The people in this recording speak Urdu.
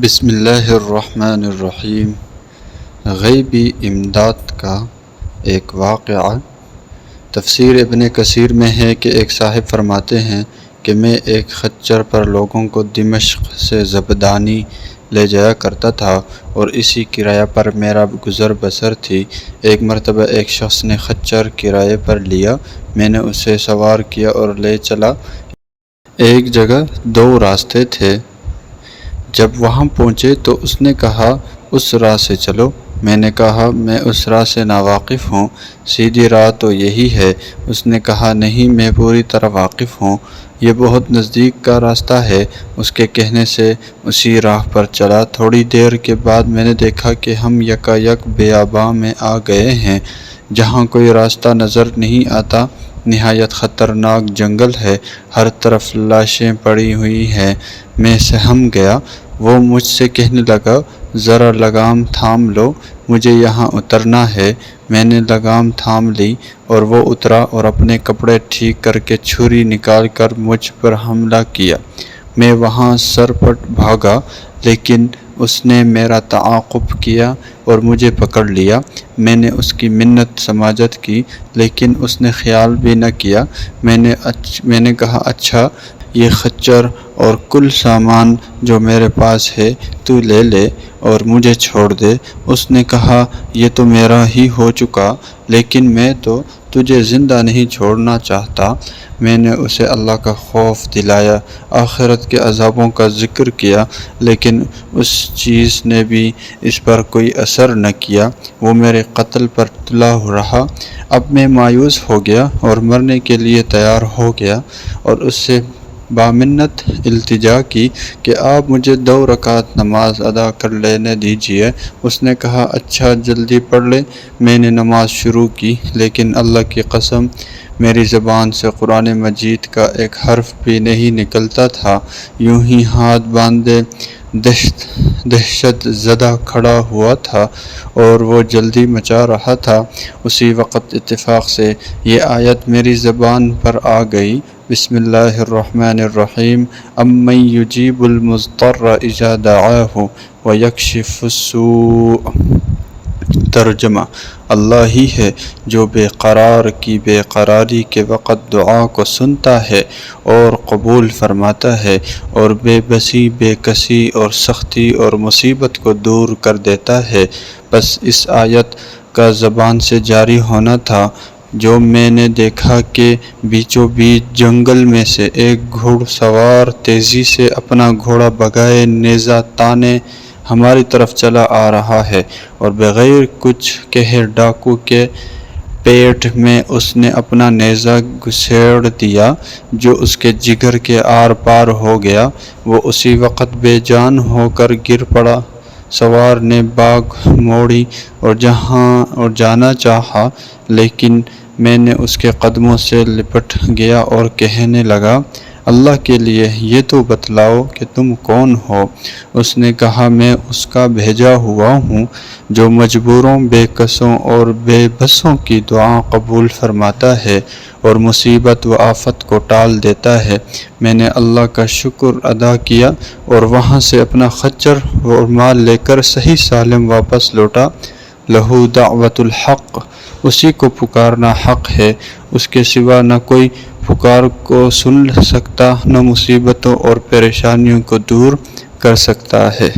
بسم اللہ الرحمن الرحیم۔ غیبی امداد کا ایک واقعہ تفسیر ابن کثیر میں ہے کہ ایک صاحب فرماتے ہیں کہ میں ایک خچر پر لوگوں کو دمشق سے زبدانی لے جایا کرتا تھا اور اسی کرایہ پر میرا گزر بسر تھی۔ ایک مرتبہ ایک شخص نے خچر کرایے پر لیا، میں نے اسے سوار کیا اور لے چلا۔ ایک جگہ دو راستے تھے، جب وہاں پہنچے تو اس نے کہا اس راہ سے چلو۔ میں نے کہا میں اس راہ سے ناواقف ہوں، سیدھی راہ تو یہی ہے۔ اس نے کہا نہیں، میں پوری طرح واقف ہوں، یہ بہت نزدیک کا راستہ ہے۔ اس کے کہنے سے اسی راہ پر چلا۔ تھوڑی دیر کے بعد میں نے دیکھا کہ ہم یکا یک بیاباں میں آ گئے ہیں جہاں کوئی راستہ نظر نہیں آتا، نہایت خطرناک جنگل ہے، ہر طرف لاشیں پڑی ہوئی ہیں۔ میں سہم گیا۔ وہ مجھ سے کہنے لگا ذرا لگام تھام لو، مجھے یہاں اترنا ہے۔ میں نے لگام تھام لی اور وہ اترا اور اپنے کپڑے ٹھیک کر کے چھری نکال کر مجھ پر حملہ کیا۔ میں وہاں سرپٹ بھاگا، لیکن اس نے میرا تعاقب کیا اور مجھے پکڑ لیا۔ میں نے اس کی منت سماجت کی، لیکن اس نے خیال بھی نہ کیا۔ میں نے کہا اچھا، یہ خچر اور کل سامان جو میرے پاس ہے تو لے لے اور مجھے چھوڑ دے۔ اس نے کہا یہ تو میرا ہی ہو چکا، لیکن میں تو تجھے زندہ نہیں چھوڑنا چاہتا۔ میں نے اسے اللہ کا خوف دلایا، آخرت کے عذابوں کا ذکر کیا، لیکن اس چیز نے بھی اس پر کوئی اثر نہ کیا۔ وہ میرے قتل پر تلا رہا۔ اب میں مایوس ہو گیا اور مرنے کے لیے تیار ہو گیا اور اس سے بامنت التجا کی کہ آپ مجھے 2 رکعت نماز ادا کر لینے دیجیے۔ اس نے کہا اچھا، جلدی پڑھ لے۔ میں نے نماز شروع کی، لیکن اللہ کی قسم میری زبان سے قرآن مجید کا ایک حرف بھی نہیں نکلتا تھا۔ یوں ہی ہاتھ باندھے دہشت زدہ کھڑا ہوا تھا اور وہ جلدی مچا رہا تھا۔ اسی وقت اتفاق سے یہ آیت میری زبان پر آ گئی، بسم اللہ الرحمن الرحیم، امن یجیب المضطر اذا دعاہ ویکشف السوء۔ ترجمہ: اللہ ہی ہے جو بے قرار کی بے قراری کے وقت دعا کو سنتا ہے اور قبول فرماتا ہے، اور بے بسی، بے کسی اور سختی اور مصیبت کو دور کر دیتا ہے۔ بس اس آیت کا زبان سے جاری ہونا تھا جو میں نے دیکھا کہ بیچوں بیچ جنگل میں سے ایک گھڑ سوار تیزی سے اپنا گھوڑا بگائے نیزہ تانے ہماری طرف چلا آ رہا ہے، اور بغیر کچھ کہے ڈاکو کے پیٹ میں اس نے اپنا نیزہ گھسیڑ دیا جو اس کے جگر کے آر پار ہو گیا۔ وہ اسی وقت بے جان ہو کر گر پڑا۔ سوار نے باگھ موڑی اور جانا چاہا، لیکن میں نے اس کے قدموں سے لپٹ گیا اور کہنے لگا اللہ کے لیے یہ تو بتلاؤ کہ تم کون ہو؟ اس نے کہا میں اس کا بھیجا ہوا ہوں جو مجبوروں، بے کسوں اور بے بسوں کی دعا قبول فرماتا ہے اور مصیبت و آفت کو ٹال دیتا ہے۔ میں نے اللہ کا شکر ادا کیا اور وہاں سے اپنا خچر اور مال لے کر صحیح سالم واپس لوٹا۔ لہو دعوت الحق، اسی کو پکارنا حق ہے، اس کے سوا نہ کوئی پکار کو سن سکتا، نہ مصیبتوں اور پریشانیوں کو دور کر سکتا ہے۔